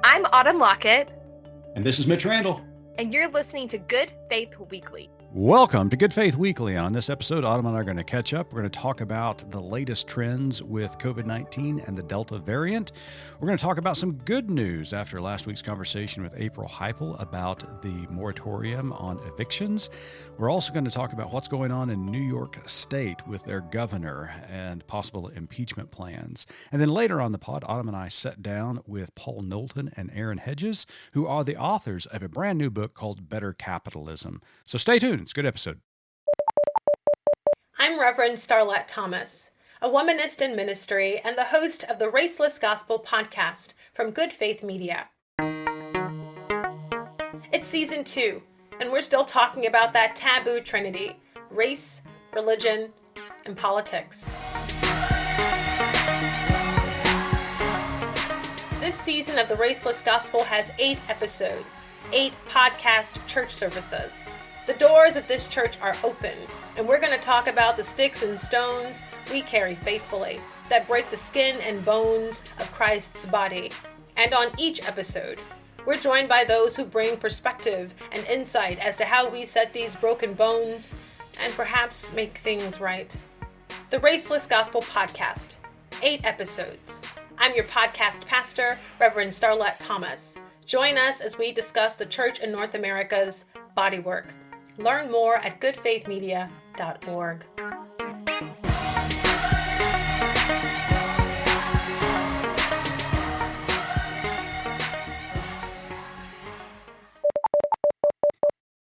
I'm Autumn Lockett. And this is Mitch Randall. And you're listening to Good Faith Weekly. Welcome to Good Faith Weekly. On this episode, Autumn and I are going to catch up. We're going to talk about the latest trends with COVID-19 and the Delta variant. We're going to talk about some good news after last week's conversation with April Heipel about the moratorium on evictions. We're also going to talk about what's going on in New York State with their governor and possible impeachment plans. And then later on the pod, Autumn and I sat down with Paul Knowlton and Aaron Hedges, who are the authors of a brand new book called Better Capitalism. So stay tuned. It's a good episode. I'm Reverend Starlette Thomas, a womanist in ministry and the host of the Raceless Gospel podcast from Good Faith Media. It's season 2, and we're still talking about that taboo trinity: race, religion, and politics. This season of the Raceless Gospel has 8 episodes, 8 podcast church services. The doors at this church are open, and we're going to talk about the sticks and stones we carry faithfully that break the skin and bones of Christ's body. And on each episode, we're joined by those who bring perspective and insight as to how we set these broken bones and perhaps make things right. The Raceless Gospel Podcast, 8 episodes. I'm your podcast pastor, Reverend Starlette Thomas. Join us as we discuss the church in North America's bodywork. Learn more at goodfaithmedia.org.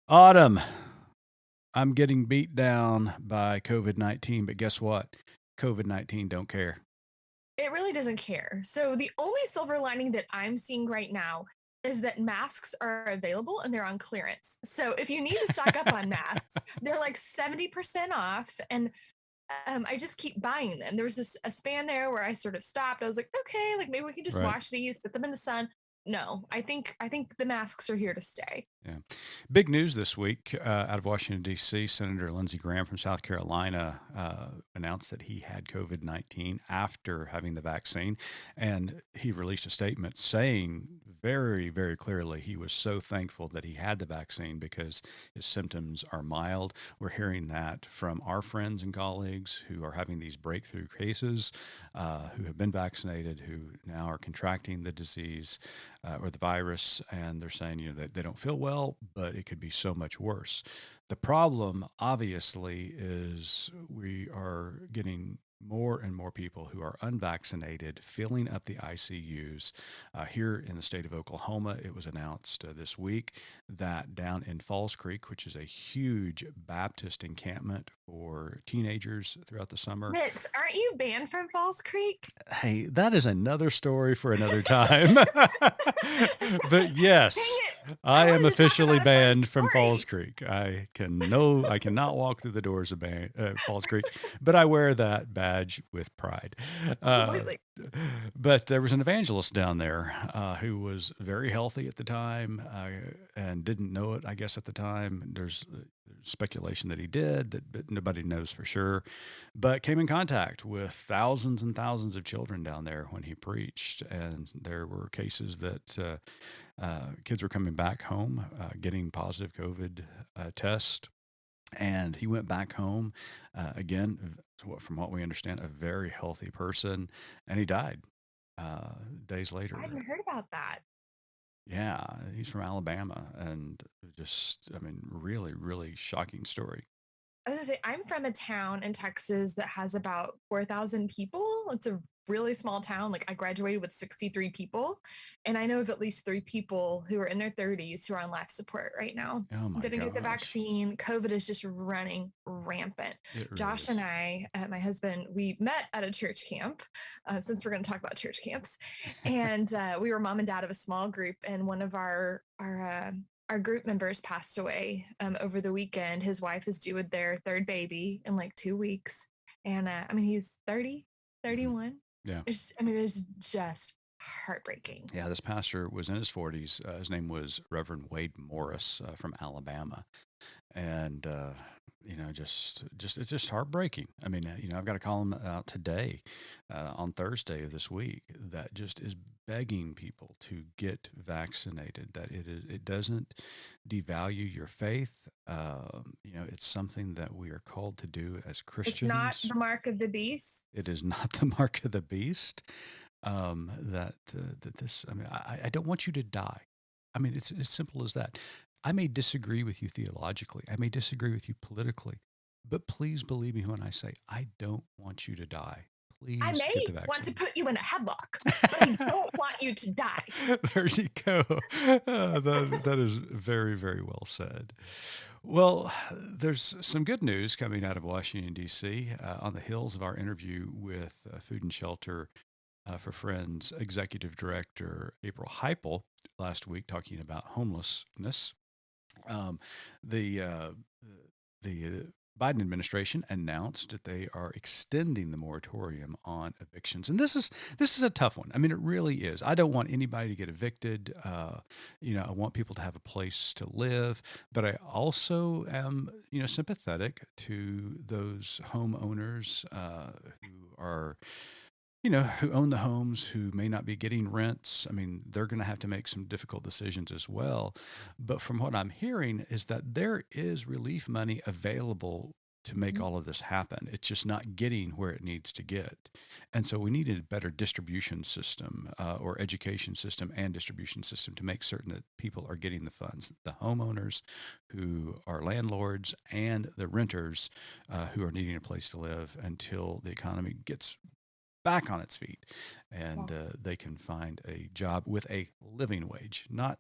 Autumn, I'm getting beat down by COVID-19, but guess what? COVID-19 don't care. It really doesn't care. So the only silver lining that I'm seeing right now is that masks are available and they're on clearance. So if you need to stock up on masks, they're like 70% off. And I just keep buying them. There was a span there where I sort of stopped. I was like, okay, like maybe we can just wash these, set them in the sun. No, I think the masks are here to stay. Yeah. Big news this week out of Washington, D.C. Senator Lindsey Graham from South Carolina announced that he had COVID-19 after having the vaccine. And he released a statement saying very, very clearly he was so thankful that he had the vaccine because his symptoms are mild. We're hearing that from our friends and colleagues who are having these breakthrough cases, who have been vaccinated, who now are contracting the disease or the virus, and they're saying, that they don't feel well, but it could be so much worse. The problem, obviously, is we are getting more and more people who are unvaccinated filling up the ICUs. Here in the state of Oklahoma, it was announced this week that down in Falls Creek, which is a huge Baptist encampment for teenagers throughout the summer. Mitch, aren't you banned from Falls Creek? Hey, that is another story for another time. But yes, I am officially banned from Falls Creek. I cannot walk through the doors of Falls Creek, but I wear that badge with pride. But there was an evangelist down there who was very healthy at the time and didn't know it, I guess, at the time. There's speculation that he did, but nobody knows for sure, but came in contact with thousands and thousands of children down there when he preached. And there were cases that kids were coming back home, getting positive COVID test. And he went back home, again, from what we understand, a very healthy person, and he died days later. I hadn't heard about that. Yeah, he's from Alabama, and really, really shocking story. I was gonna say, I'm from a town in Texas that has about 4,000 people. It's a really small town. Like, I graduated with 63 people, and I know of at least 3 people who are in their 30s who are on life support right now. Oh my Didn't get the vaccine. COVID is just running rampant. Josh and I, my husband, we met at a church camp, since we're going to talk about church camps, and we were mom and dad of a small group, and one of our group members passed away over the weekend. His wife is due with their 3rd baby in like 2 weeks, and he's 30, 31. Yeah. It's just heartbreaking. Yeah, this pastor was in his 40s. His name was Reverend Wade Morris from Alabama. And, just it's just heartbreaking. I mean, I've got a column out today on Thursday of this week that just is begging people to get vaccinated, that it doesn't devalue your faith. It's something that we are called to do as Christians. It's not the mark of the beast. It is not the mark of the beast. That this, I mean, I don't want you to die. I mean, it's as simple as that. I may disagree with you theologically. I may disagree with you politically, but please believe me when I say I don't want you to die. Please I get the may vaccine. want to put you in a headlock, but I don't want you to die. There you go. That is very, very well said. Well, there's some good news coming out of Washington, D.C. On the heels of our interview with Food and Shelter for Friends Executive Director April Heipel last week, talking about homelessness. The Biden administration announced that they are extending the moratorium on evictions, and this is a tough one. I mean, it really is. I don't want anybody to get evicted. I want people to have a place to live, but I also am, sympathetic to those homeowners who are, who own the homes, who may not be getting rents. I mean, they're going to have to make some difficult decisions as well. But from what I'm hearing is that there is relief money available to make all of this happen. It's just not getting where it needs to get. And so we need a better distribution system or education system and distribution system to make certain that people are getting the funds, the homeowners who are landlords and the renters who are needing a place to live until the economy gets back on its feet, and they can find a job with a living wage, not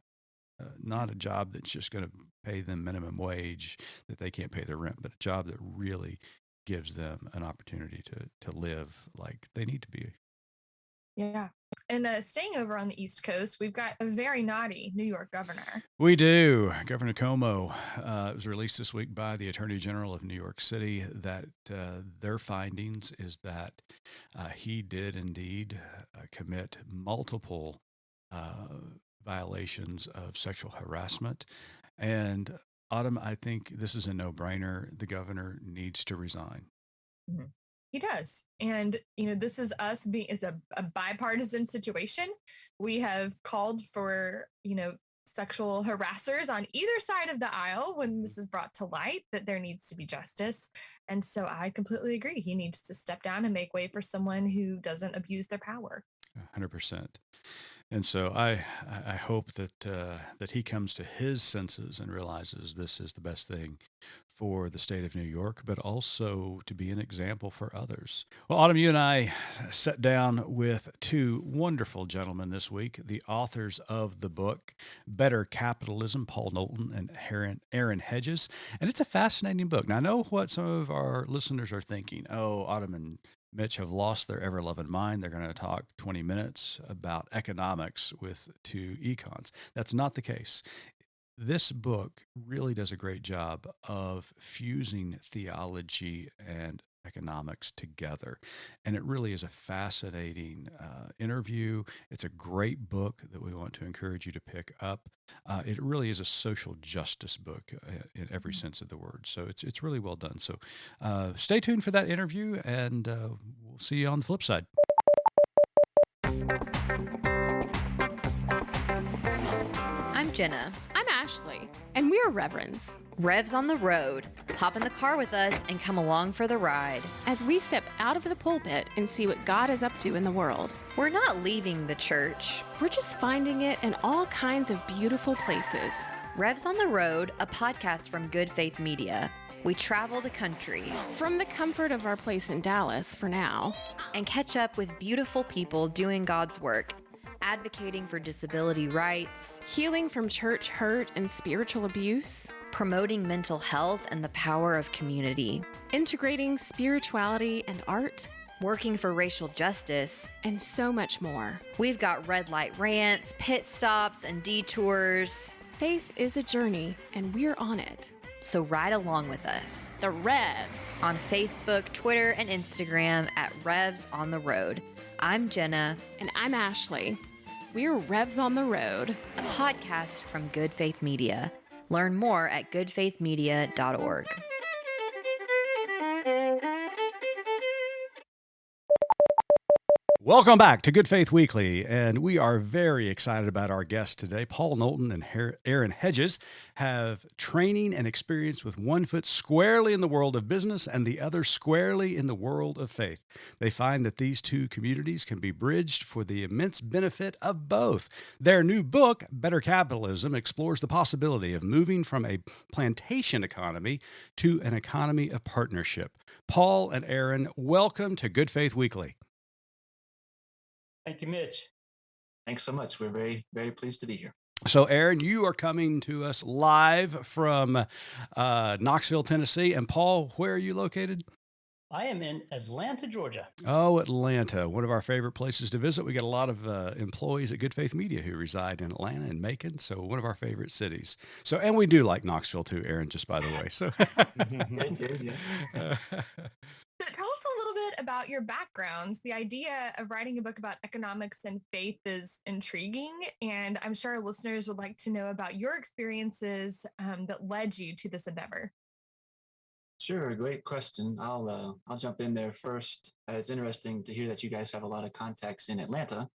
a job that's just going to pay them minimum wage that they can't pay their rent, but a job that really gives them an opportunity to live like they need to be. Yeah. And staying over on the East Coast, we've got a very naughty New York governor. We do. Governor Cuomo, it was released this week by the Attorney General of New York City that their findings is that he did indeed commit multiple violations of sexual harassment. And Autumn, I think this is a no-brainer. The governor needs to resign. Mm-hmm. He does. And, this is us it's a bipartisan situation. We have called for, sexual harassers on either side of the aisle when this is brought to light, that there needs to be justice. And so I completely agree. He needs to step down and make way for someone who doesn't abuse their power. 100%. And so I hope that he comes to his senses and realizes this is the best thing for the state of New York, but also to be an example for others. Well, Autumn, you and I sat down with two wonderful gentlemen this week, the authors of the book, Better Capitalism, Paul Knowlton and Aaron Hedges. And it's a fascinating book. Now, I know what some of our listeners are thinking. Oh, Autumn and Mitch have lost their ever-loving mind. They're going to talk 20 minutes about economics with two econs. That's not the case. This book really does a great job of fusing theology and economics together. And it really is a fascinating interview. It's a great book that we want to encourage you to pick up. It really is a social justice book in every sense of the word. So it's really well done. So stay tuned for that interview, and we'll see you on the flip side. I'm Jenna. I'm Ashley, and we're Reverends. Revs on the road. Hop in the car with us and come along for the ride. As we step out of the pulpit and see what God is up to in the world. We're not leaving the church. We're just finding it in all kinds of beautiful places. Revs on the Road, a podcast from Good Faith Media. We travel the country. From the comfort of our place in Dallas for now. And catch up with beautiful people doing God's work. Advocating for disability rights, healing from church hurt and spiritual abuse, promoting mental health and the power of community, integrating spirituality and art, working for racial justice, and so much more. We've got red light rants, pit stops, and detours. Faith is a journey, and we're on it. So ride along with us. The Revs. On Facebook, Twitter, and Instagram at Revs on the Road. I'm Jenna. And I'm Ashley. We're Revs on the Road. A podcast from Good Faith Media. Learn more at goodfaithmedia.org. Welcome back to Good Faith Weekly, and we are very excited about our guests today. Paul Knowlton and Aaron Hedges have training and experience with one foot squarely in the world of business and the other squarely in the world of faith. They find that these two communities can be bridged for the immense benefit of both. Their new book, Better Capitalism, explores the possibility of moving from a plantation economy to an economy of partnership. Paul and Aaron, welcome to Good Faith Weekly. Thank you, Mitch. Thanks so much. We're very, very pleased to be here. So, Aaron, you are coming to us live from Knoxville, Tennessee. And Paul, where are you located? I am in Atlanta, Georgia. Oh, Atlanta, one of our favorite places to visit. We got a lot of employees at Good Faith Media who reside in Atlanta and Macon, so one of our favorite cities. So, and we do like Knoxville too, Aaron, just by the way. So, Good, yeah. So tell us a little bit about your backgrounds. The idea of writing a book about economics and faith is intriguing, and I'm sure our listeners would like to know about your experiences that led you to this endeavor. Sure, great question. I'll jump in there first. It's interesting to hear that you guys have a lot of contacts in Atlanta.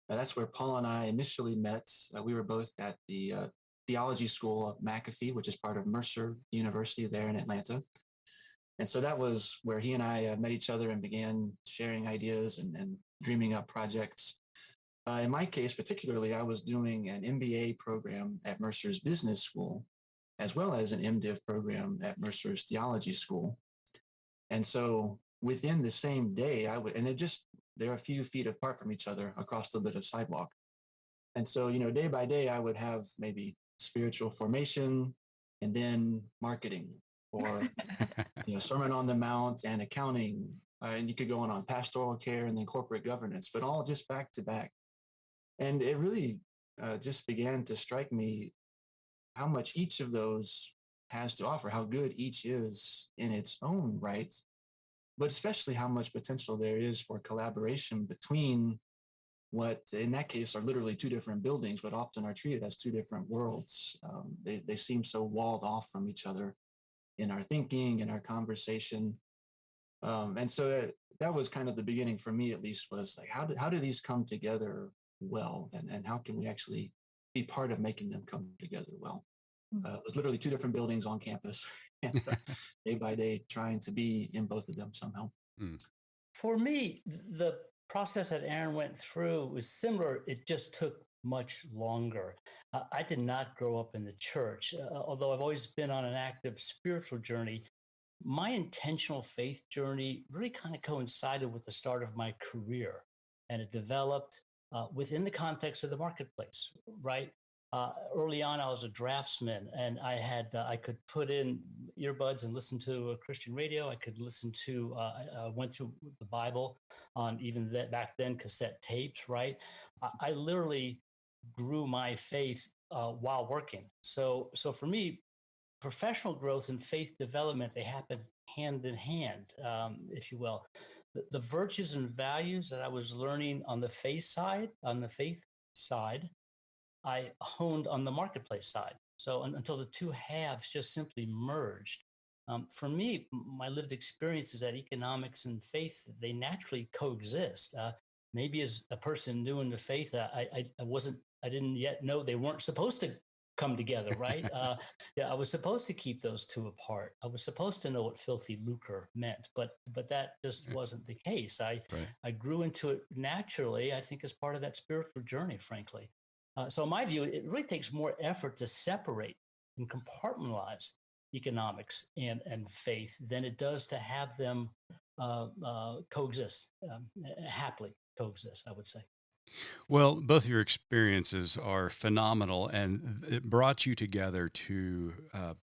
That's where Paul and I initially met. We were both at the theology school of McAfee, which is part of Mercer University there in Atlanta. And so that was where he and I met each other and began sharing ideas and dreaming up projects. In my case, particularly, I was doing an MBA program at Mercer's Business School, as well as an MDiv program at Mercer's Theology School. And so within the same day, they're a few feet apart from each other across a little bit of sidewalk. And so, day by day, I would have maybe spiritual formation and then marketing, or Sermon on the Mount and accounting, and you could go on pastoral care and then corporate governance, but all just back to back. And it really just began to strike me how much each of those has to offer, how good each is in its own right, but especially how much potential there is for collaboration between what in that case are literally two different buildings, but often are treated as two different worlds. They seem so walled off from each other in our thinking, in our conversation. And so that was kind of the beginning for me, at least, was like, how do these come together well? And how can we actually be part of making them come together well? It was literally two different buildings on campus, and day by day, trying to be in both of them somehow. For me, the process that Aaron went through was similar. It just took much longer. I did not grow up in the church, although I've always been on an active spiritual journey. My intentional faith journey really kind of coincided with the start of my career, and it developed within the context of the marketplace, right? Early on, I was a draftsman, and I could put in earbuds and listen to a Christian radio. I could listen to, I went through the Bible on even back then cassette tapes, right? I literally grew my faith while working. So for me, professional growth and faith development, they happen hand in hand, if you will. The virtues and values that I was learning on the faith side, I honed on the marketplace side. So until the two halves just simply merged. For me, my lived experience is that economics and faith, they naturally coexist. Maybe as a person new in the faith, I didn't yet know they weren't supposed to come together, right? I was supposed to keep those two apart. I was supposed to know what filthy lucre meant, but that just wasn't the case. I grew into it naturally, I think, as part of that spiritual journey, frankly. So in my view, it really takes more effort to separate and compartmentalize economics and faith than it does to have them coexist, happily coexist, I would say. Well, both of your experiences are phenomenal, and it brought you together to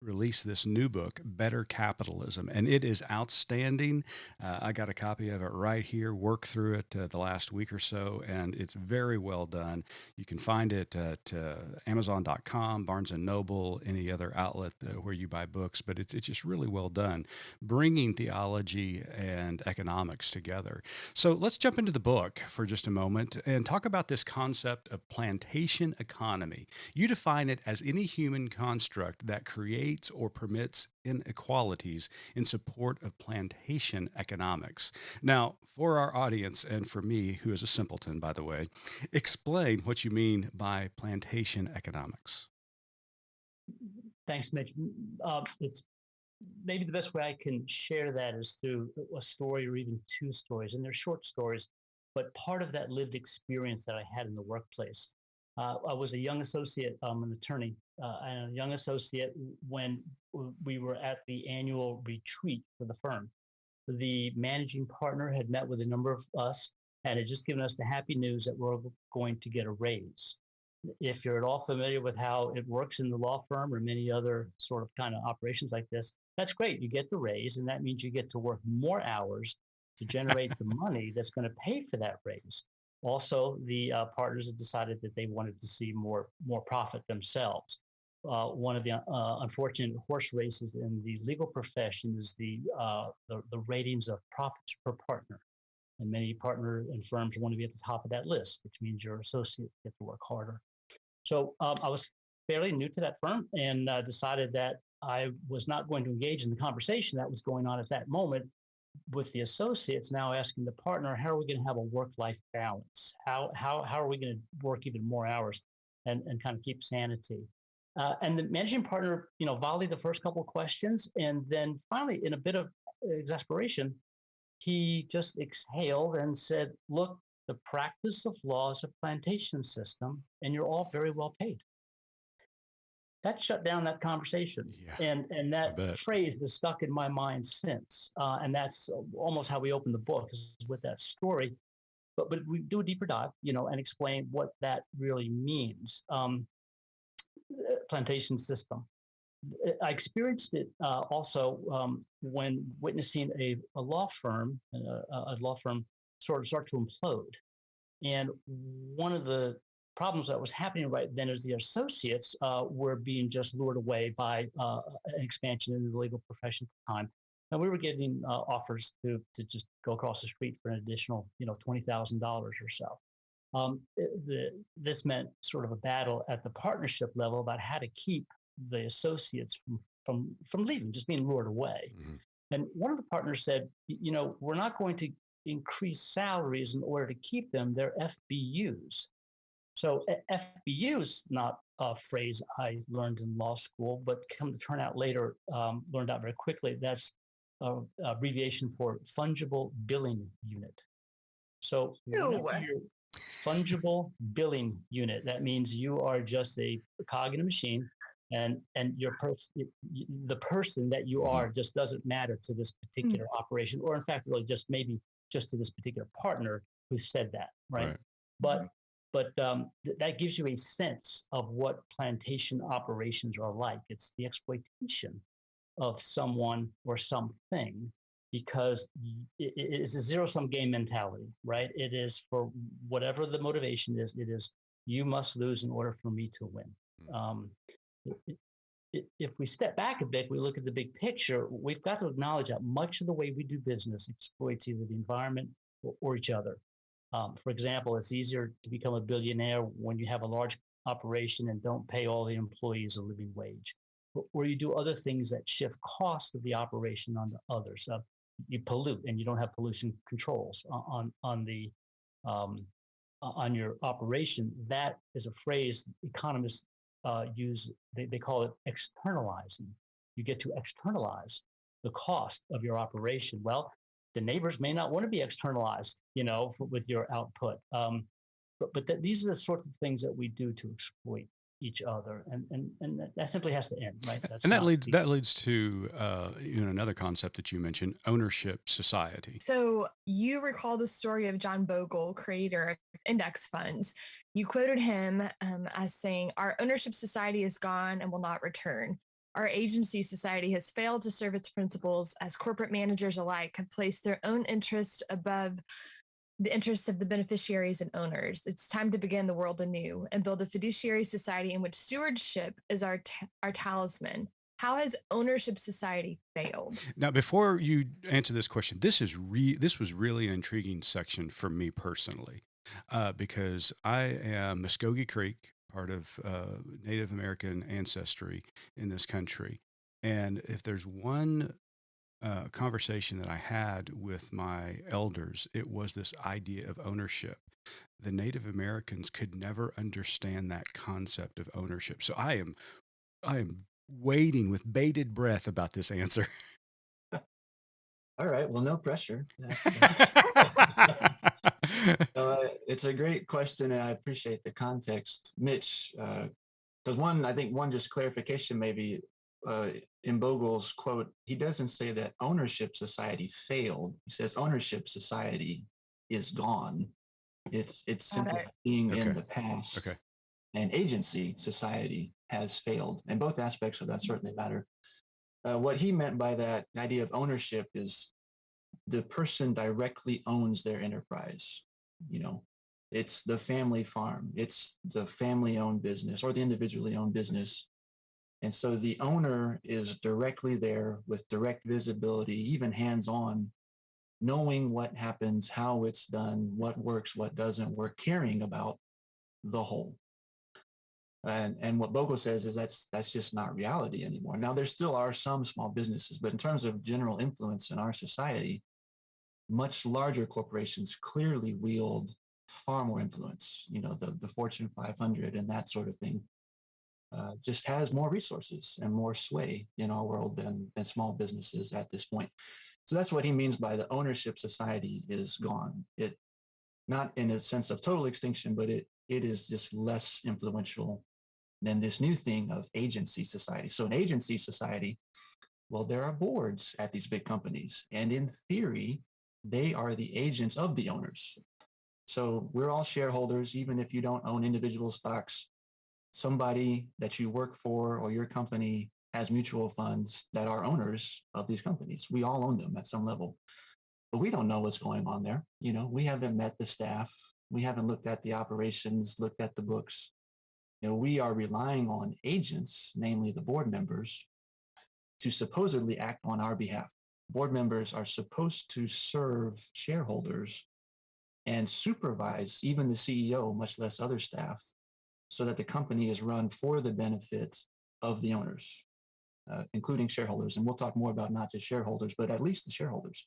released this new book, Better Capitalism, and it is outstanding. I got a copy of it right here, worked through it the last week or so, and it's very well done. You can find it at Amazon.com, Barnes & Noble, any other outlet where you buy books, but it's just really well done, bringing theology and economics together. So let's jump into the book for just a moment and talk about this concept of plantation economy. You define it as any human construct that creates or permits inequalities in support of plantation economics. Now, for our audience and for me, who is a simpleton, by the way, explain what you mean by plantation economics. Thanks, Mitch. It's maybe the best way I can share that is through a story or even two stories, and they're short stories, but part of that lived experience that I had in the workplace. I was a young associate, an attorney, and a young associate when we were at the annual retreat for the firm. The managing partner had met with a number of us and had just given us the happy news that we're going to get a raise. If you're at all familiar with how it works in the law firm or many other sort of kind of operations like this, that's great. You get the raise, and that means you get to work more hours to generate the money that's going to pay for that raise. Also, the partners have decided that they wanted to see more profit themselves. One of the unfortunate horse races in the legal profession is the ratings of profits per partner. And many partner and firms want to be at the top of that list, which means your associates get to work harder. So I was fairly new to that firm and decided that I was not going to engage in the conversation that was going on at that moment with the associates, now asking the partner, how are we going to have a work-life balance? How are we going to work even more hours and kind of keep sanity? And the managing partner, volleyed the first couple of questions. And then finally, in a bit of exasperation, he just exhaled and said, look, the practice of law is a plantation system, and you're all very well paid. That shut down that conversation. Yeah, and that phrase has stuck in my mind since. And that's almost how we open the book, is with that story. But we do a deeper dive, and explain what that really means. Plantation system. I experienced it also when witnessing a law firm sort of start to implode. And one of the problems that was happening right then is the associates were being just lured away by an expansion in the legal profession at the time. And we were getting offers to just go across the street for an additional, $20,000 or so. This meant sort of a battle at the partnership level about how to keep the associates from leaving, just being lured away. Mm-hmm. And one of the partners said, we're not going to increase salaries in order to keep them. They're FBUs. So FBU is not a phrase I learned in law school, but come to turn out later, learned out very quickly. That's an abbreviation for fungible billing unit. So fungible billing unit, that means you are just a cog in a machine, and the person that you are just doesn't matter to this particular operation, or in fact, really just maybe just to this particular partner who said that, right? But that gives you a sense of what plantation operations are like. It's the exploitation of someone or something, because it is a zero-sum game mentality, right? It is, for whatever the motivation is, it is, you must lose in order for me to win. If we step back a bit, we look at the big picture, we've got to acknowledge that much of the way we do business exploits either the environment or each other. For example, it's easier to become a billionaire when you have a large operation and don't pay all the employees a living wage, or you do other things that shift costs of the operation onto others. You pollute, and you don't have pollution controls on your operation. That is a phrase economists use. They call it externalizing. You get to externalize the cost of your operation. Well, the neighbors may not want to be externalized, with your output. But these are the sorts of things that we do to exploit each other, and that simply has to end, right? That leads to another concept that you mentioned, ownership society. So you recall the story of John Bogle, creator of index funds. You quoted him as saying, "Our ownership society is gone and will not return." Our agency society has failed to serve its principles as corporate managers alike have placed their own interest above the interests of the beneficiaries and owners. It's time to begin the world anew and build a fiduciary society in which stewardship is our talisman. How has ownership society failed? Now, before you answer this question, this was really an intriguing section for me personally, because I am Muskogee Creek, part of Native American ancestry in this country, and if there's one conversation that I had with my elders, it was this idea of ownership. The Native Americans could never understand that concept of ownership. So I am waiting with bated breath about this answer. All right. Well, no pressure. It's a great question, and I appreciate the context, Mitch. Because I think one just clarification maybe in Bogle's quote, he doesn't say that ownership society failed. He says ownership society is gone. It's simply being in the past. Okay. And agency society has failed, and both aspects of that certainly matter. What he meant by that idea of ownership is the person directly owns their enterprise. It's the family farm, it's the family-owned business or the individually owned business. And so the owner is directly there with direct visibility, even hands-on, knowing what happens, how it's done, what works, what doesn't work, caring about the whole. And what Bogle says is that's just not reality anymore. Now, there still are some small businesses, but in terms of general influence in our society, much larger corporations clearly wield far more influence. The Fortune 500 and that sort of thing just has more resources and more sway in our world than small businesses at this point. So that's what he means by the ownership society is gone. It, not in a sense of total extinction, but it is just less influential than this new thing of agency society. So an agency society, well, there are boards at these big companies, and in theory, they are the agents of the owners. So we're all shareholders, even if you don't own individual stocks. Somebody that you work for or your company has mutual funds that are owners of these companies. We all own them at some level, but we don't know what's going on there. We haven't met the staff. We haven't looked at the operations, looked at the books. We are relying on agents, namely the board members, to supposedly act on our behalf. Board members are supposed to serve shareholders and supervise even the CEO, much less other staff, so that the company is run for the benefit of the owners, including shareholders. And we'll talk more about not just shareholders, but at least the shareholders.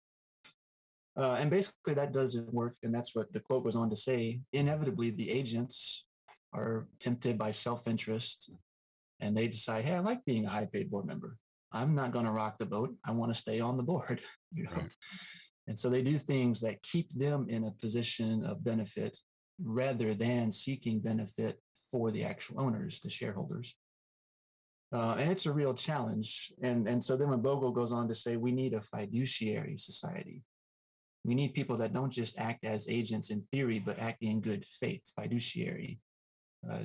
And basically that doesn't work. And that's what the quote goes on to say. Inevitably, the agents are tempted by self-interest and they decide, hey, I like being a high-paid board member. I'm not going to rock the boat. I want to stay on the board. Right. And so they do things that keep them in a position of benefit rather than seeking benefit for the actual owners, the shareholders. And it's a real challenge. And so then when Bogle goes on to say, we need a fiduciary society. We need people that don't just act as agents in theory, but act in good faith, fiduciary,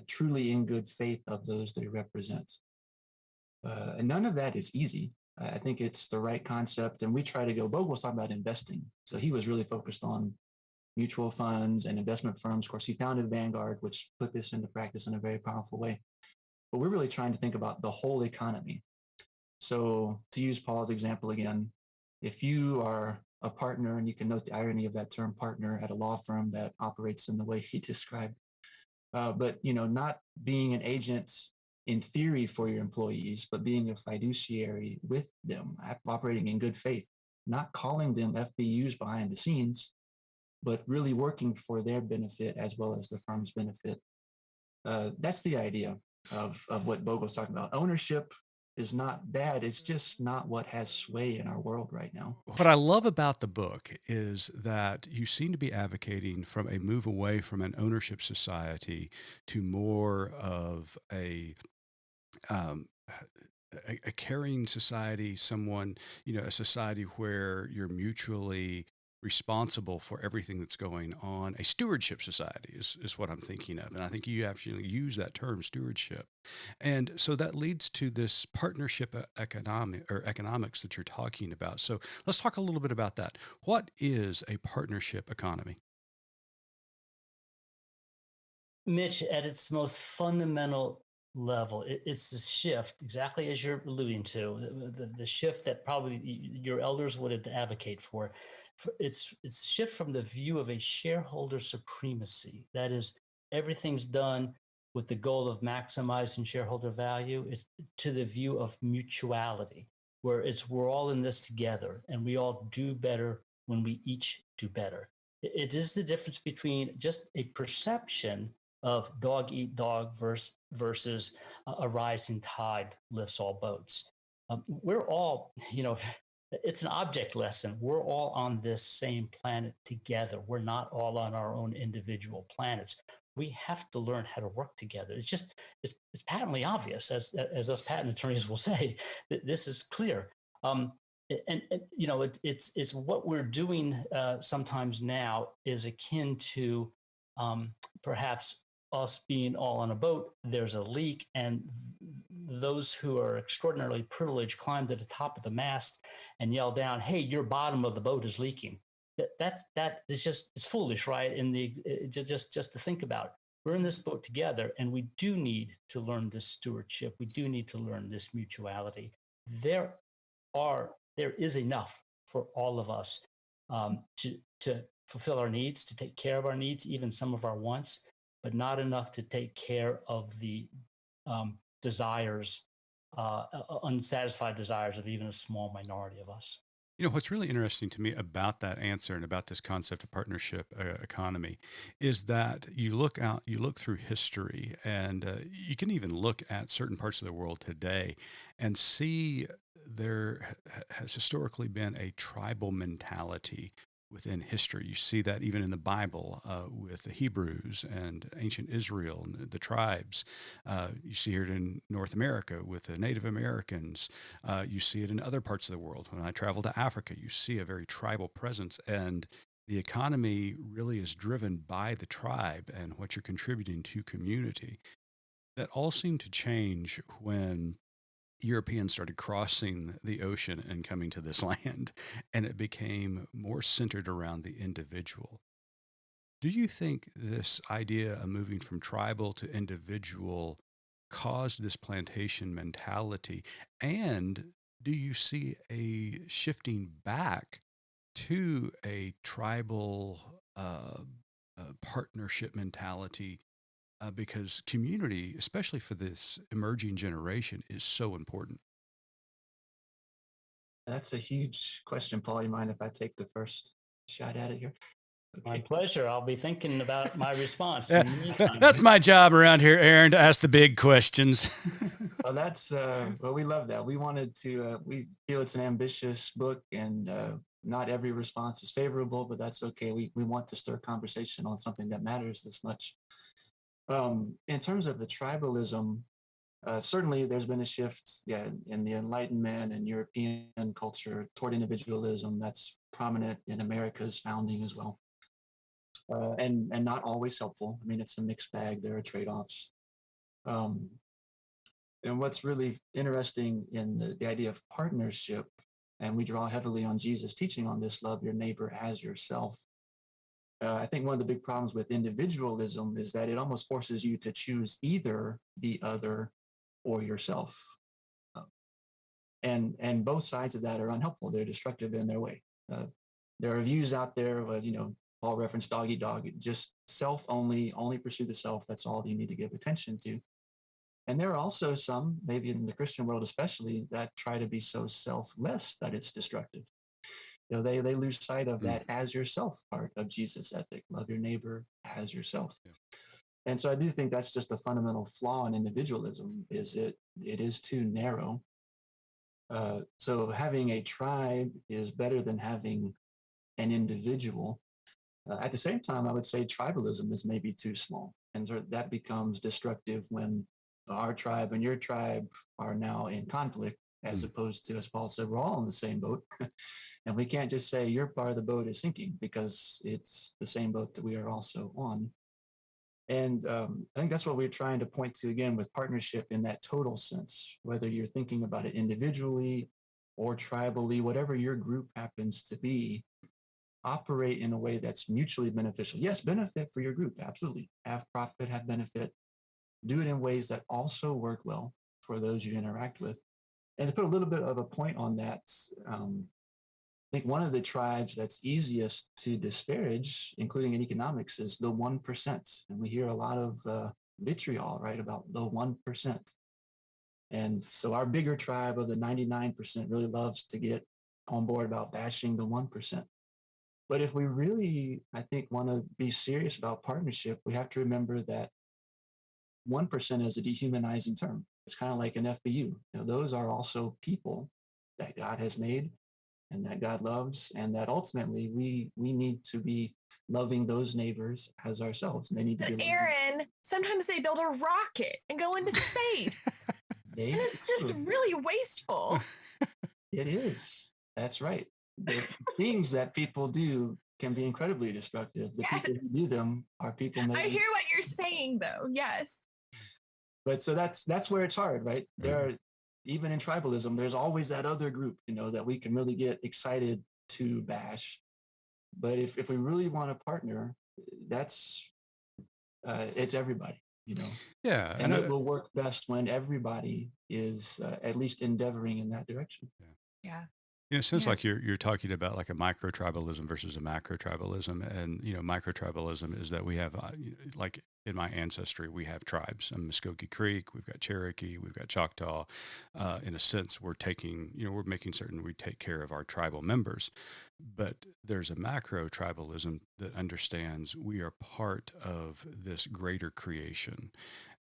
truly in good faith of those they represent. And none of that is easy. I think it's the right concept. And we try to go, Bogle was talking about investing. So he was really focused on mutual funds and investment firms. Of course, he founded Vanguard, which put this into practice in a very powerful way. But we're really trying to think about the whole economy. So to use Paul's example again, if you are a partner, and you can note the irony of that term partner at a law firm that operates in the way he described, but not being an agent in theory for your employees, but being a fiduciary with them, operating in good faith, not calling them FBUs behind the scenes, but really working for their benefit as well as the firm's benefit. That's the idea of what Bogle's talking about. Ownership is not bad. It's just not what has sway in our world right now. What I love about the book is that you seem to be advocating from a move away from an ownership society to more of a caring society, a society where you're mutually responsible for everything that's going on. A stewardship society is what I'm thinking of. And I think you actually use that term, stewardship. And so that leads to this partnership economics that you're talking about. So let's talk a little bit about that. What is a partnership economy? Mitch, at its most fundamental level, it's the shift, exactly as you're alluding to, the shift that probably your elders would advocate for. It's shift from the view of a shareholder supremacy. That is, everything's done with the goal of maximizing shareholder value, to the view of mutuality, where we're all in this together and we all do better when we each do better. It is the difference between just a perception of dog eat dog versus a rising tide lifts all boats. We're all, it's an object lesson. We're all on this same planet together. We're not all on our own individual planets. We have to learn how to work together. It's patently obvious, as us patent attorneys will say, that this is clear. It's what we're doing sometimes now is akin to perhaps us being all on a boat. There's a leak, and those who are extraordinarily privileged climb to the top of the mast and yell down, "Hey, your bottom of the boat is leaking." That is it's foolish, right? Just to think about, we're in this boat together, and we do need to learn this stewardship. We do need to learn this mutuality. There is enough for all of us to fulfill our needs, to take care of our needs, even some of our wants, but not enough to take care of the desires, unsatisfied desires of even a small minority of us. What's really interesting to me about that answer and about this concept of partnership economy is that you look through history, and you can even look at certain parts of the world today and see there has historically been a tribal mentality within history. You see that even in the Bible with the Hebrews and ancient Israel and the tribes. You see it in North America with the Native Americans. You see it in other parts of the world. When I travel to Africa, you see a very tribal presence, and the economy really is driven by the tribe and what you're contributing to community. That all seemed to change when Europeans started crossing the ocean and coming to this land, and it became more centered around the individual. Do you think this idea of moving from tribal to individual caused this plantation mentality? And do you see a shifting back to a tribal partnership mentality? Because community, especially for this emerging generation, is so important. That's a huge question, Paul. You mind if I take the first shot at it here? My pleasure. I'll be thinking about my response. That's my job around here, Aaron, to ask the big questions. Well, we love that. We wanted to, we feel it's an ambitious book, and not every response is favorable, but that's okay. We want to stir conversation on something that matters this much. In terms of the tribalism, certainly there's been a shift, in the Enlightenment and European culture toward individualism. That's prominent in America's founding as well, and not always helpful. I mean, it's a mixed bag. There are trade-offs. And what's really interesting in the idea of partnership, and we draw heavily on Jesus' teaching on this: love your neighbor as yourself. I think one of the big problems with individualism is that it almost forces you to choose either the other or yourself. And both sides of that are unhelpful. They're destructive in their way. There are views out there of, Paul referenced dog eat dog, just self only pursue the self. That's all you need to give attention to. And there are also some, maybe in the Christian world especially, that try to be so selfless that it's destructive. They lose sight of that as yourself part of Jesus' ethic. Love your neighbor as yourself. Yeah. And so I do think that's just a fundamental flaw in individualism, is it is too narrow. So having a tribe is better than having an individual. At the same time, I would say tribalism is maybe too small. And so that becomes destructive when our tribe and your tribe are now in conflict. as opposed to, as Paul said, we're all in the same boat. And we can't just say your part of the boat is sinking, because it's the same boat that we are also on. And I think that's what we're trying to point to again with partnership in that total sense, whether you're thinking about it individually or tribally, whatever your group happens to be, operate in a way that's mutually beneficial. Yes, benefit for your group, absolutely. Have profit, have benefit. Do it in ways that also work well for those you interact with. And to put a little bit of a point on that, I think one of the tribes that's easiest to disparage, including in economics, is the 1%. And we hear a lot of vitriol, right, about the 1%. And so our bigger tribe of the 99% really loves to get on board about bashing the 1%. But if we really, I think, want to be serious about partnership, we have to remember that 1% is a dehumanizing term. It's kind of like an FBU. Those are also people that God has made and that God loves, and that ultimately we need to be loving those neighbors as ourselves. And they need to be. Aaron, sometimes they build a rocket and go into space. And it's just really wasteful. It is. That's right. The things that people do can be incredibly destructive. The people who do them are people. I hear what you're saying, though. Yes. But so that's where it's hard, right? There are, even in tribalism, there's always that other group, that we can really get excited to bash. But if we really want to partner, that's it's everybody, Yeah, and it will work best when everybody is at least endeavoring in that direction. Yeah. It seems like you're talking about like a micro tribalism versus a macro tribalism, and micro tribalism is that we have like in my ancestry we have tribes. Muskogee Creek, we've got Cherokee, we've got Choctaw. In a sense, we're making certain we take care of our tribal members. But there's a macro tribalism that understands we are part of this greater creation,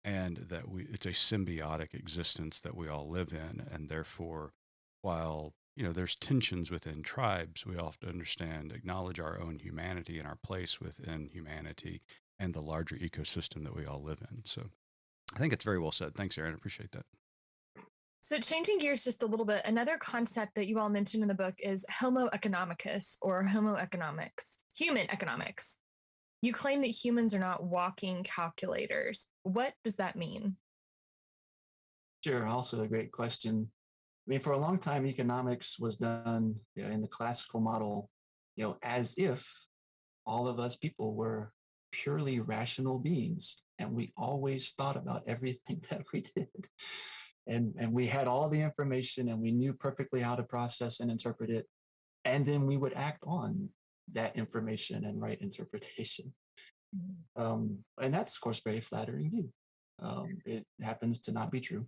and that it's a symbiotic existence that we all live in, and therefore, while there's tensions within tribes, we often acknowledge our own humanity and our place within humanity and the larger ecosystem that we all live in. So I think it's very well said. Thanks, Aaron. I appreciate that. So changing gears just a little bit, another concept that you all mentioned in the book is Homo economicus, or Homo economics, human economics. You claim that humans are not walking calculators. What does that mean? Sure. Also a great question. I mean, for a long time, economics was done in the classical model, as if all of us people were purely rational beings, and we always thought about everything that we did. And we had all the information, and we knew perfectly how to process and interpret it. And then we would act on that information and right interpretation. And that's, of course, very flattering view. It happens to not be true.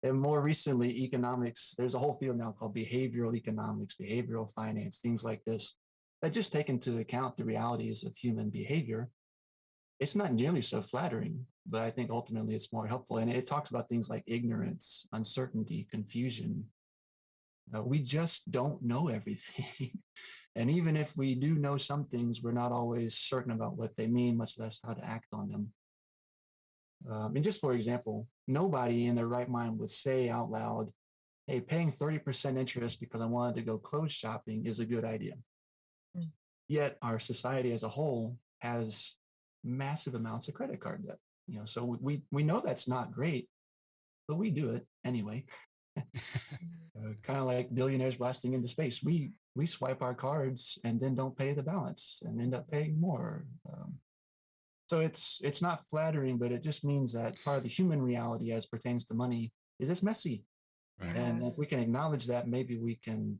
And more recently, economics, there's a whole field now called behavioral economics, behavioral finance, things like this, that just take into account the realities of human behavior. It's not nearly so flattering, but I think ultimately it's more helpful. And it talks about things like ignorance, uncertainty, confusion. We just don't know everything. And even if we do know some things, we're not always certain about what they mean, much less how to act on them. And just for example, nobody in their right mind would say out loud, hey, paying 30% interest because I wanted to go clothes shopping is a good idea. Yet our society as a whole has massive amounts of credit card debt. So we know that's not great, but we do it anyway. Kind of like billionaires blasting into space. We swipe our cards and then don't pay the balance and end up paying more. So it's not flattering, but it just means that part of the human reality as pertains to money is it's messy. Right. And if we can acknowledge that, maybe we can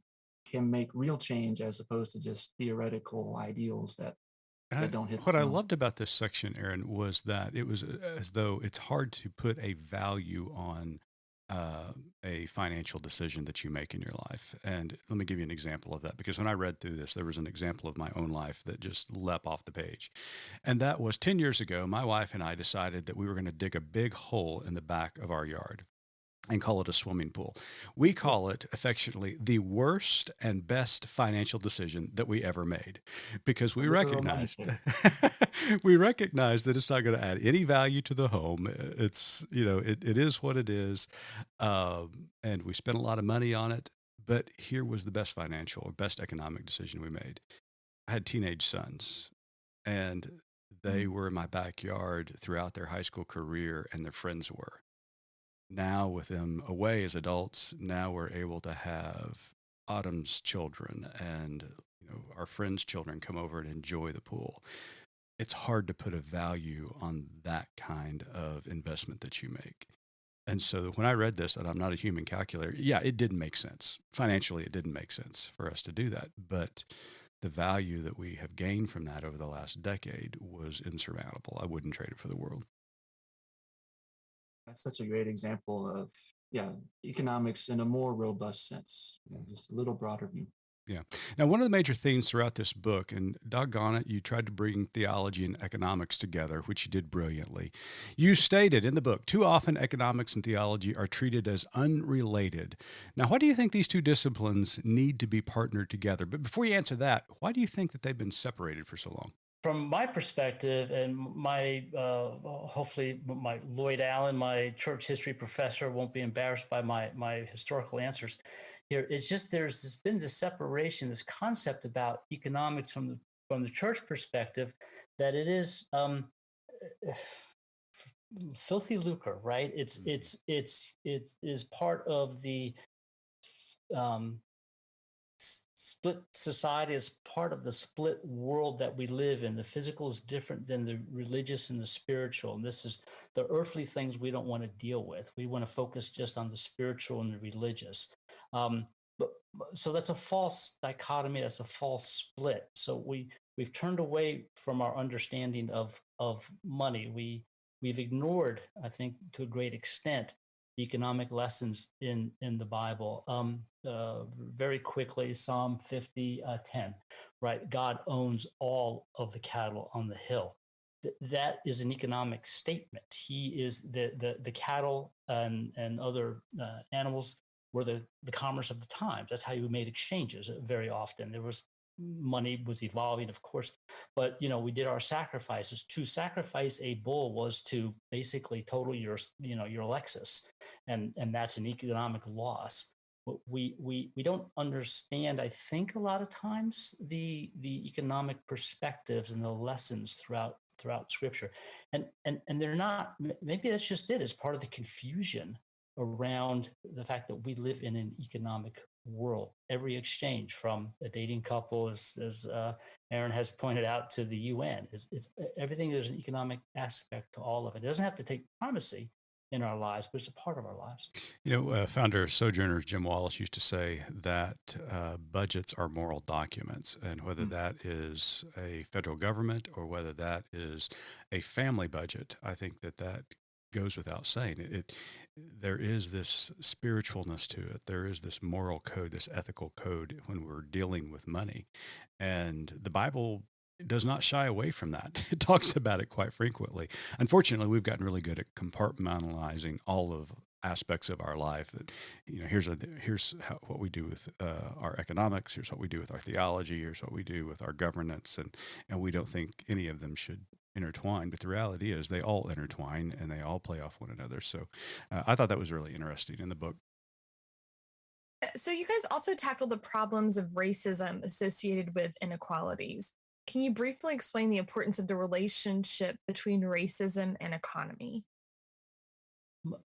make real change as opposed to just theoretical ideals that don't hit. What I loved about this section, Aaron, was that it was as though it's hard to put a value on a financial decision that you make in your life. And let me give you an example of that, because when I read through this, there was an example of my own life that just leapt off the page. And that was 10 years ago, my wife and I decided that we were going to dig a big hole in the back of our yard. and call it a swimming pool. We call it affectionately the worst and best financial decision that we ever made, because we recognize we recognize that it's not going to add any value to the home. It's, it is what it is, and we spent a lot of money on it. But here was the best financial or best economic decision we made. I had teenage sons, and they were in my backyard throughout their high school career, and their friends were. Now, with them away as adults, now we're able to have Autumn's children and our friends' children come over and enjoy the pool. It's hard to put a value on that kind of investment that you make. And so when I read this, and I'm not a human calculator, yeah, it didn't make sense. Financially, it didn't make sense for us to do that. But the value that we have gained from that over the last decade was insurmountable. I wouldn't trade it for the world. That's such a great example of, economics in a more robust sense, just a little broader view. Yeah. Now, one of the major themes throughout this book, and doggone it, you tried to bring theology and economics together, which you did brilliantly. You stated in the book, too often economics and theology are treated as unrelated. Now, why do you think these two disciplines need to be partnered together? But before you answer that, why do you think that they've been separated for so long? From my perspective, and my hopefully my Lloyd Allen, my church history professor, won't be embarrassed by my historical answers here. It's just there's been this separation, this concept about economics from the church perspective, that it is filthy lucre, right? It is part of the split society, is part of the split world that we live in. The physical is different than the religious and the spiritual. And this is the earthly things we don't want to deal with. We want to focus just on the spiritual and the religious. So that's a false dichotomy. That's a false split. So we've turned away from our understanding of money. We've ignored, I think, to a great extent, the economic lessons in the Bible. Very quickly, Psalm 50:10, right? God owns all of the cattle on the hill. That is an economic statement. He is the cattle and other animals were the commerce of the times. That's how you made exchanges very often. There was money was evolving, of course, but we did our sacrifices. To sacrifice a bull was to basically total your Lexus, and that's an economic loss. We don't understand, I think, a lot of times the economic perspectives and the lessons throughout Scripture, and they're not. Maybe that's just it. It's part of the confusion around the fact that we live in an economic world. Every exchange, from a dating couple, as Aaron has pointed out, to the UN, it's everything. There's an economic aspect to all of it. It doesn't have to take primacy in our lives, but it's a part of our lives. Founder of Sojourners, Jim Wallace, used to say that budgets are moral documents, and whether that is a federal government or whether that is a family budget, I think that goes without saying. There is this spiritualness to it. There is this moral code, this ethical code when we're dealing with money, and the Bible does not shy away from that. It talks about it quite frequently. Unfortunately, we've gotten really good at compartmentalizing all of aspects of our life. That here's what we do with our economics. Here's what we do with our theology. Here's what we do with our governance, and we don't think any of them should intertwine. But the reality is, they all intertwine and they all play off one another. So I thought that was really interesting in the book. So you guys also tackle the problems of racism associated with inequalities. Can you briefly explain the importance of the relationship between racism and economy?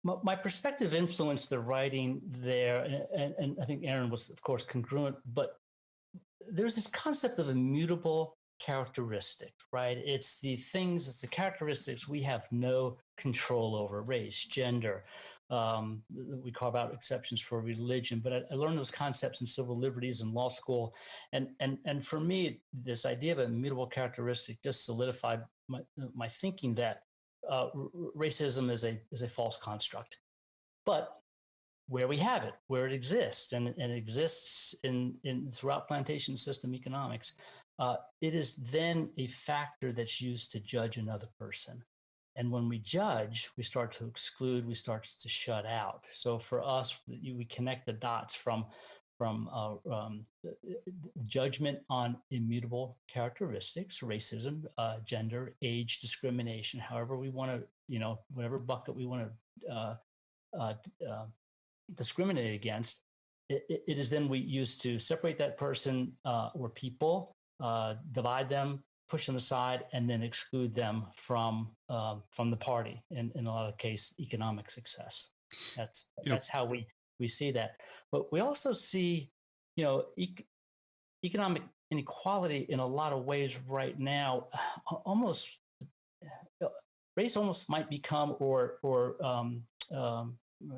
My perspective influenced the writing there, and I think Aaron was, of course, congruent, but there's this concept of immutable characteristic, right? It's the characteristics we have no control over: race, gender. We carve out exceptions for religion, but I learned those concepts in civil liberties in law school, and for me, this idea of a immutable characteristic just solidified my thinking that racism is a false construct. But where we have it, where it exists, and it exists in throughout plantation system economics, it is then a factor that's used to judge another person. And when we judge, we start to exclude, we start to shut out. So for us, we connect the dots from judgment on immutable characteristics, racism, gender, age, discrimination, however we want to, whatever bucket we want to discriminate against. It is then we use to separate that person or people, divide them, push them aside, and then exclude them from the party. In a lot of cases, economic success. That's how we see that. But we also see, economic inequality in a lot of ways right now. Almost race almost might become or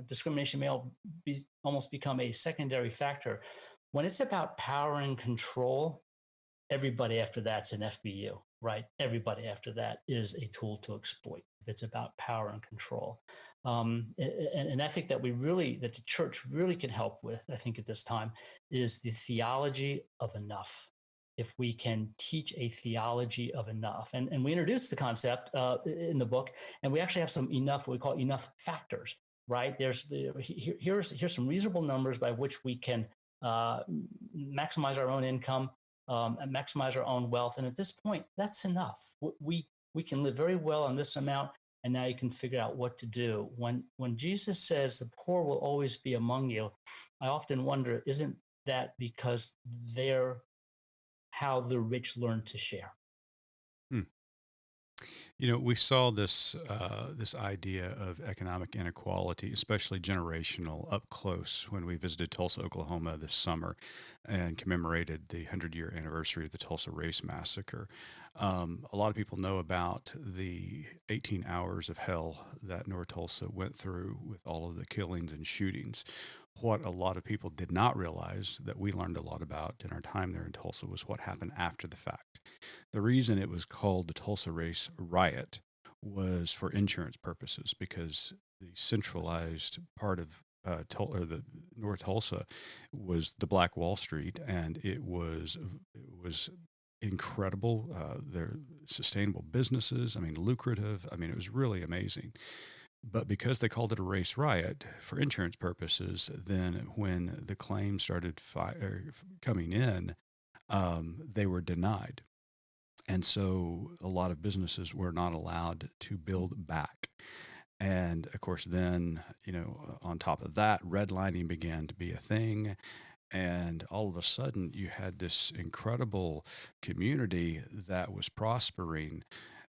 discrimination may almost become a secondary factor. When it's about power and control, everybody after that's an FBU, right? Everybody after that is a tool to exploit. If it's about power and control. And I think that that the church really can help with, I think at this time, is the theology of enough. If we can teach a theology of enough. And we introduced the concept in the book, and we actually have what we call enough factors. Right, here's some reasonable numbers by which we can maximize our own income and maximize our own wealth. And at this point, that's enough. We can live very well on this amount, and now you can figure out what to do. When Jesus says the poor will always be among you, I often wonder, isn't that because they're how the rich learn to share? We saw this idea of economic inequality, especially generational, up close when we visited Tulsa, Oklahoma this summer and commemorated the 100-year anniversary of the Tulsa Race Massacre. A lot of people know about the 18 hours of hell that North Tulsa went through with all of the killings and shootings. What a lot of people did not realize that we learned a lot about in our time there in Tulsa was what happened after the fact. The reason it was called the Tulsa Race Riot was for insurance purposes, because the centralized part of the North Tulsa was the Black Wall Street, and it was incredible. They're sustainable businesses. Lucrative. It was really amazing. But because they called it a race riot for insurance purposes, then when the claims started coming in, they were denied. And so a lot of businesses were not allowed to build back. And of course, then, on top of that, redlining began to be a thing. And all of a sudden, you had this incredible community that was prospering.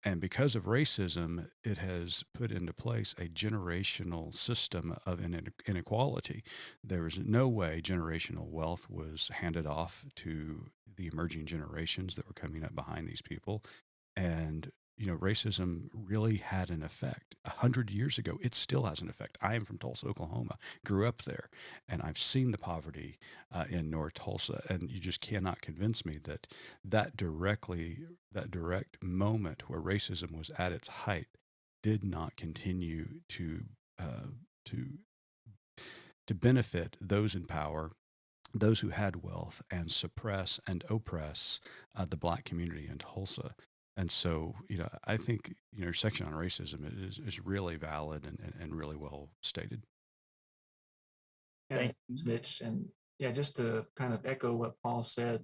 And because of racism, it has put into place a generational system of inequality. There was no way generational wealth was handed off to the emerging generations that were coming up behind these people. And, racism really had an effect. 100 years ago, it still has an effect. I am from Tulsa, Oklahoma, grew up there, and I've seen the poverty in North Tulsa. And you just cannot convince me that direct moment where racism was at its height did not continue to benefit those in power, those who had wealth, and suppress and oppress the Black community in Tulsa. And so, I think your section on racism is really valid and really well stated. Yeah, thanks, Mitch. And yeah, just to kind of echo what Paul said,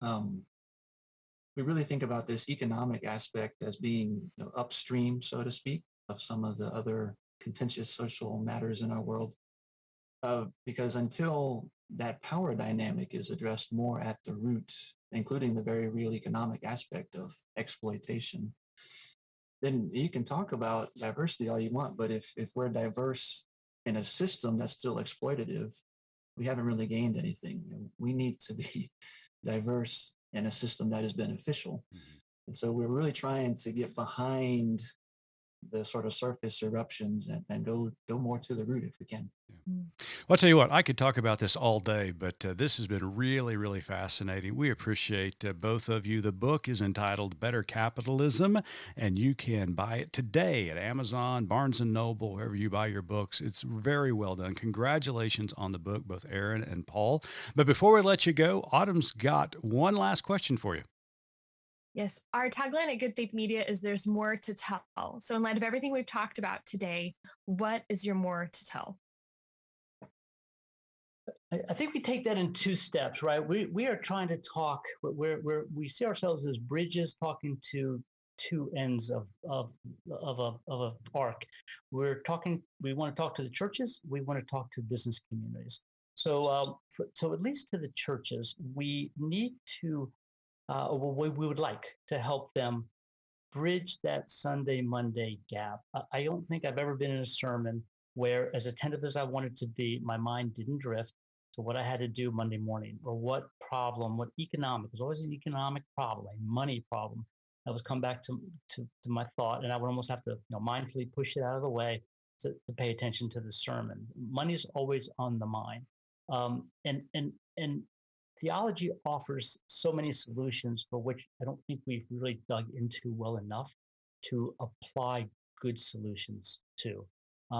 we really think about this economic aspect as being upstream, so to speak, of some of the other contentious social matters in our world. Because until that power dynamic is addressed more at the root, including the very real economic aspect of exploitation, then you can talk about diversity all you want, but if we're diverse in a system that's still exploitative, we haven't really gained anything. We need to be diverse in a system that is beneficial. And so we're really trying to get behind the sort of surface eruptions and go more to the root if we can. Well, I'll tell you what, I could talk about this all day, but this has been really, really fascinating. We appreciate both of you. The book is entitled Better Capitalism, and you can buy it today at Amazon, Barnes & Noble, wherever you buy your books. It's very well done. Congratulations on the book, both Aaron and Paul. But before we let you go, Autumn's got one last question for you. Yes, our tagline at Good Faith Media is there's more to tell. So in light of everything we've talked about today, what is your more to tell? I think we take that in two steps, right? We are trying to talk. We see ourselves as bridges talking to two ends of a arc. We're talking. We want to talk to the churches. We want to talk to business communities. So at least to the churches, we need to. We would like to help them bridge that Sunday, Monday gap. I don't think I've ever been in a sermon where, as attentive as I wanted to be, my mind didn't drift to what I had to do Monday morning, or what economic, there's always an economic problem, a money problem that was come back to my thought. And I would almost have to mindfully push it out of the way to pay attention to the sermon. Money's always on the mind. And theology offers so many solutions for which I don't think we've really dug into well enough to apply good solutions to.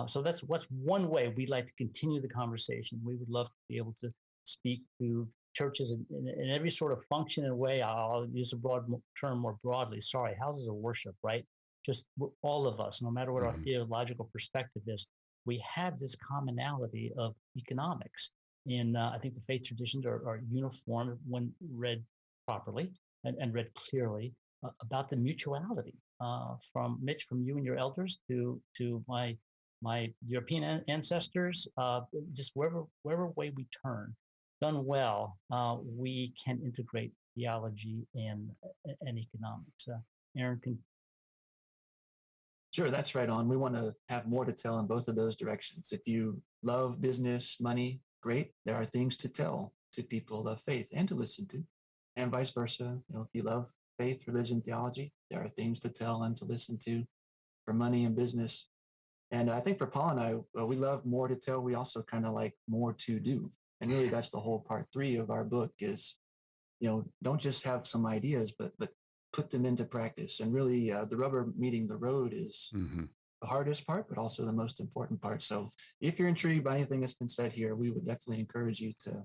So that's what's one way we'd like to continue the conversation. We would love to be able to speak to churches in every sort of function and way. I'll use a broad term more broadly. Sorry, houses of worship, right? Just all of us, no matter what our theological perspective is, we have this commonality of economics. And I think the faith traditions are uniform when read properly and read clearly about the mutuality from Mitch, from you and your elders to my European ancestors. Just wherever way we turn, done well, we can integrate theology and economics. Aaron can. Sure, that's right on. We want to have more to tell in both of those directions. If you love business, money, great. There are things to tell to people of faith and to listen to, and vice versa. If you love faith, religion, theology, there are things to tell and to listen to for money and business. And I think for Paul and I, we love more to tell. We also kind of like more to do. And really, that's the whole part 3 of our book is, don't just have some ideas, but put them into practice. And really, the rubber meeting the road is the hardest part, but also the most important part. So if you're intrigued by anything that's been said here, we would definitely encourage you to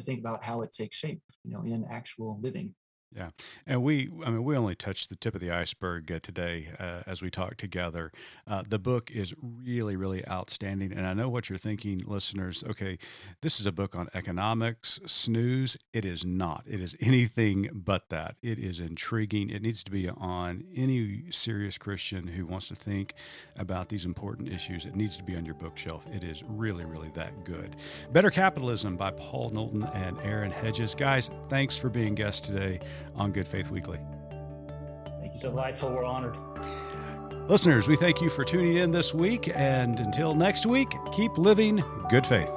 think about how it takes shape, in actual living. Yeah. And we only touched the tip of the iceberg today as we talk together. The book is really, really outstanding. And I know what you're thinking, listeners. Okay, this is a book on economics, snooze. It is not. It is anything but that. It is intriguing. It needs to be on any serious Christian who wants to think about these important issues. It needs to be on your bookshelf. It is really, really that good. Better Capitalism by Paul Knowlton and Aaron Hedges. Guys, thanks for being guests today on Good Faith Weekly. Thank you so much. We're honored. Listeners, we thank you for tuning in this week. And until next week, keep living good faith.